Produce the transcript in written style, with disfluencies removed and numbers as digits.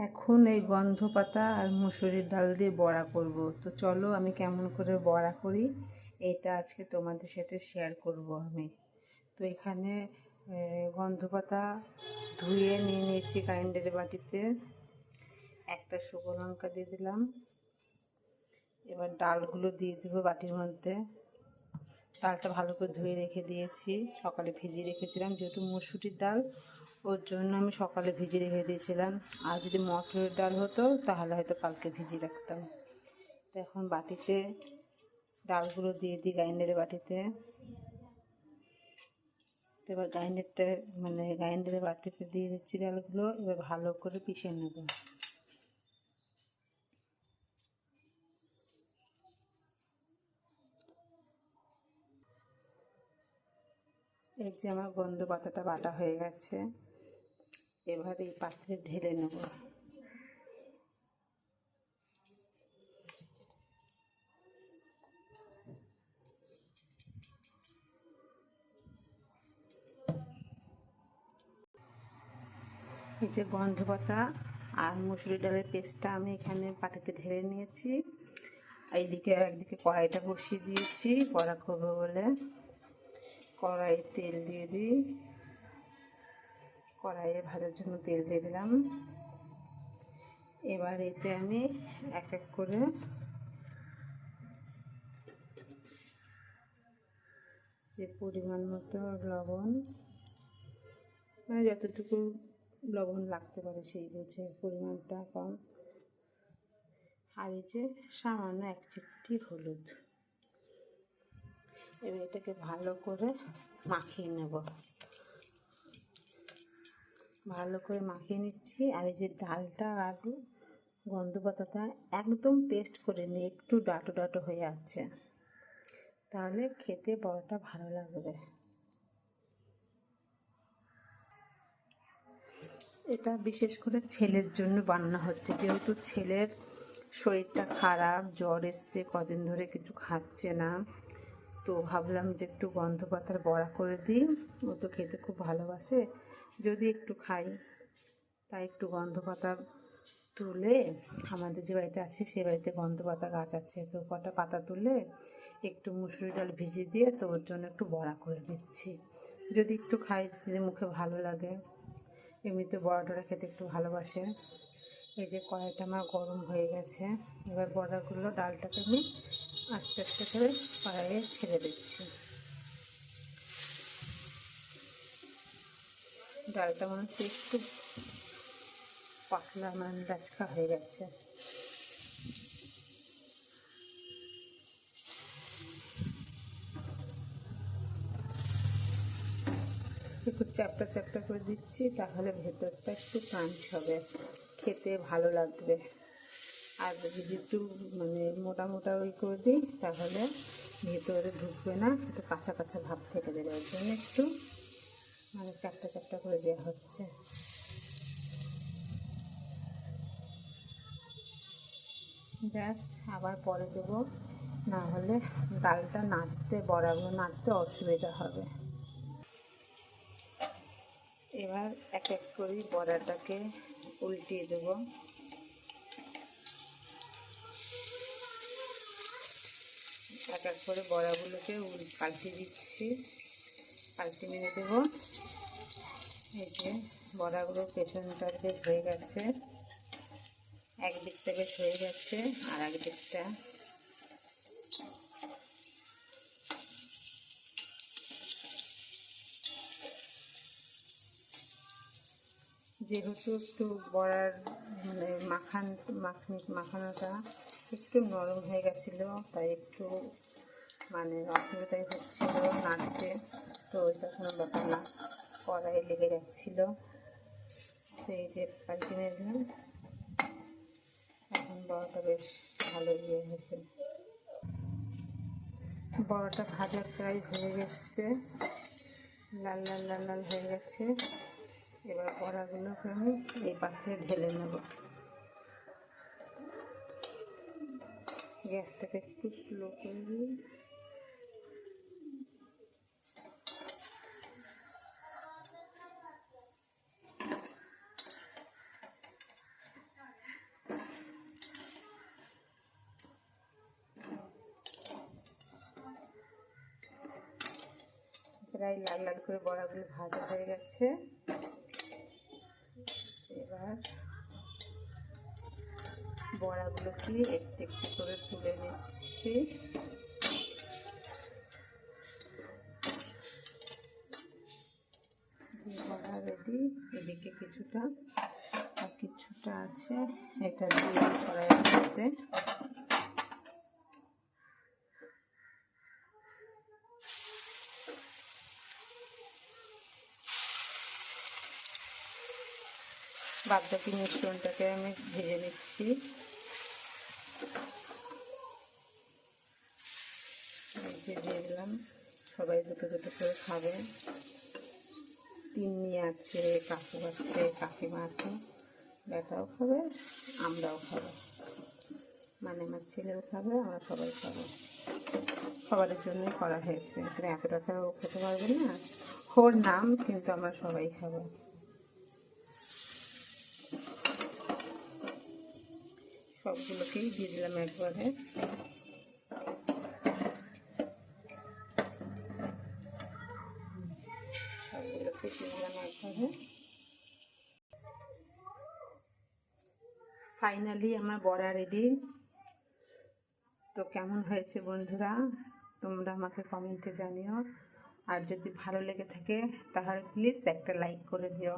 এখন এই গন্ধ পাতা আর মুসুরির ডাল দিয়ে বড়া করব। তো চলো আমি কেমন করে বড়া করি এটা আজকে তোমাদের সাথে শেয়ার করব আমি। তো এখানে গন্ধ পাতা ধুয়ে নিয়ে নিয়েছি গ্রাইন্ডারের বাটিতে, একটা শুকনো লঙ্কা দিয়ে দিলাম। এবার ডালগুলো দিয়ে দেবো বাটির মধ্যে। ডালটা ভালো করে ধুয়ে রেখে দিয়েছি, সকালে ভিজিয়ে রেখেছিলাম, যেহেতু মুসুরির ডাল ওর জন্য আমি সকালে ভিজিয়ে রেখে দিয়েছিলাম। আর যদি মটরের ডাল হতো তাহলে হয়তো কালকে ভিজিয়ে রাখতাম। তো এখন বাটিতে ডালগুলো দিয়ে দিই, গ্রাইন্ডারের বাটিতে। তো এবার গ্রাইন্ডারের বাটিতে দিয়ে দিচ্ছি ডালগুলো। এবার ভালো করে পিষে নেব। এই যে আমার গন্ধ পাতাটা বাটা হয়ে গেছে, এবার এই পাত্রে ঢেলে নেব। এই যে গন্ধ পাতা আর মুসুরি ডালের পেস্টটা আমি এখানে পাটিতে ঢেলে নিয়েছি। একদিকে কড়াইটা বসিয়ে দিয়েছি বড়া করবো বলে। কড়াইয়ে তেল দিয়ে দিই, কড়াইয়ে ভাজার জন্য তেল দিয়ে দিলাম। এবার এতে আমি এক এক করে যে পরিমাণ মতো লবণ, মানে যতটুকু লবণ লাগতে পারে সেই বুঝে, পরিমাণটা কম। আর এই যে সামান্য এক চিমটি হলুদ। এবার এটাকে ভালো করে মাখিয়ে নেব। ভালো করে মাখিয়ে নিচ্ছি। আর এই যে ডালটা আর গন্ধ পাতাটা একদম পেস্ট করে নিই, একটু ডাটো ডাটো হয়ে আছে, তাহলে খেতে বড়াটা ভালো লাগবে। এটা বিশেষ করে ছেলের জন্য বানানো হচ্ছে, যেহেতু ছেলের শরীরটা খারাপ, জ্বর এসছে, কদিন ধরে কিছু খাচ্ছে না। তো ভাবলাম যে একটু গন্ধ পাতার বড়া করে দিই, ও তো খেতে খুব ভালোবাসে, যদি একটু খাই। তাই একটু গন্ধ পাতা তুলে, আমাদের যে বাড়িতে আছে সে বাড়িতে গন্ধ পাতা গাছ আছে, তো কটা পাতা তুলে একটু মুসুরি ডাল ভিজিয়ে দিয়ে তো ওর জন্য একটু বড়া করে দিচ্ছি। যদি একটু খাই, যদি মুখে ভালো লাগে। এমনিতে বড়া টড়া খেতে একটু ভালোবাসে। এই যে কড়াইটা আমার গরম হয়ে গেছে, এবার বড়াগুলো ডালটাকে আমি আস্তে আস্তে করে কড়াইয়ে ছেড়ে দিচ্ছি। ডালটা মনে হচ্ছে একটু পাতলা, লাচকা হয়ে গেছে। একটু চ্যাপটা চ্যাপটা করে দিচ্ছি, তাহলে ভেতরটা একটু ক্রাঞ্চ হবে, খেতে ভালো লাগবে। আর যদি একটু মোটা মোটা ওই করে দিই তাহলে ভেতরে ঢুকবে না, একটু কাঁচা কাঁচা ভাব থেকে দেবে। ওর জন্য একটু চ্যাপটা চ্যাপটা করে দেওয়া হচ্ছে। ব্যাস, আবার পরে দেবো, না হলে ডালটা বড়াগুলো নাড়তে অসুবিধা হবে। এবার এক এক করে বড়াটাকে উল্টিয়ে দেবো। এক এক করে বড়াগুলোকে পাল্টে দিচ্ছি, পাল্টে মেরে দেবো। এই যে বড়াগুলোর পেছনটা বেশ হয়ে গেছে, একদিকটা বেশ হয়ে গেছে, আর একদিকটা যেহেতু একটু বড়ার মাখানোটা একটু নরম হয়ে গেছিলো, তাই একটু অসুবিধাই হচ্ছিল নাড়তে। তো ওইটা কোনো ব্যাপার না, কড়াইয়ে লেগে যাচ্ছিলো। তো এই যে পাল্টে নিলাম, এখন বড়াটা বেশ ভালো হয়েছে। বড়াটা ভাজা প্রায় হয়ে গেছে, লাল লাল লাল লাল হয়ে গেছে। এবার বড়াগুলোকে আমি এই পাত্রে ঢেলে নেব। গ্যাসটাকে একটু স্লো করে দিই। প্রায় লাল লাল করে বড়াগুলো ভাজা হয়ে গেছে। এবার বড়াগুলোকে একটু একটু করে তুলে নিচ্ছি। বড়া রেডি। এদিকে কিছুটা আর কিছুটা আছে, এটা দিয়ে কড়াইয়ের মধ্যে বাদবাকি মিশ্রণটাকে আমি ভেজে নিচ্ছি। দিয়ে দিলাম, সবাই দুটো দুটো করে খাবে। তিন্নি আছে, কাকু আছে, কাকিমা আছে, বেটাও খাবে, আমরাও খাবো, মানে আমার ছেলেও খাবে, আমরা সবাই খাবো। সবার জন্যই করা হয়েছে, এখানে এতটা তো খেতে পারবে না, ওর নাম, কিন্তু আমরা সবাই খাবো। সবগুলোকেই দিয়ে দিলাম একবারে। সবগুলোকে দিয়ে দিলাম একবারে। ফাইনালি আমার বড়া রেডি। তো কেমন হয়েছে বন্ধুরা, তোমরা আমাকে কমেন্টে জানিও। আর যদি ভালো লেগে থাকে তাহলে প্লিজ একটা লাইক করে দিও।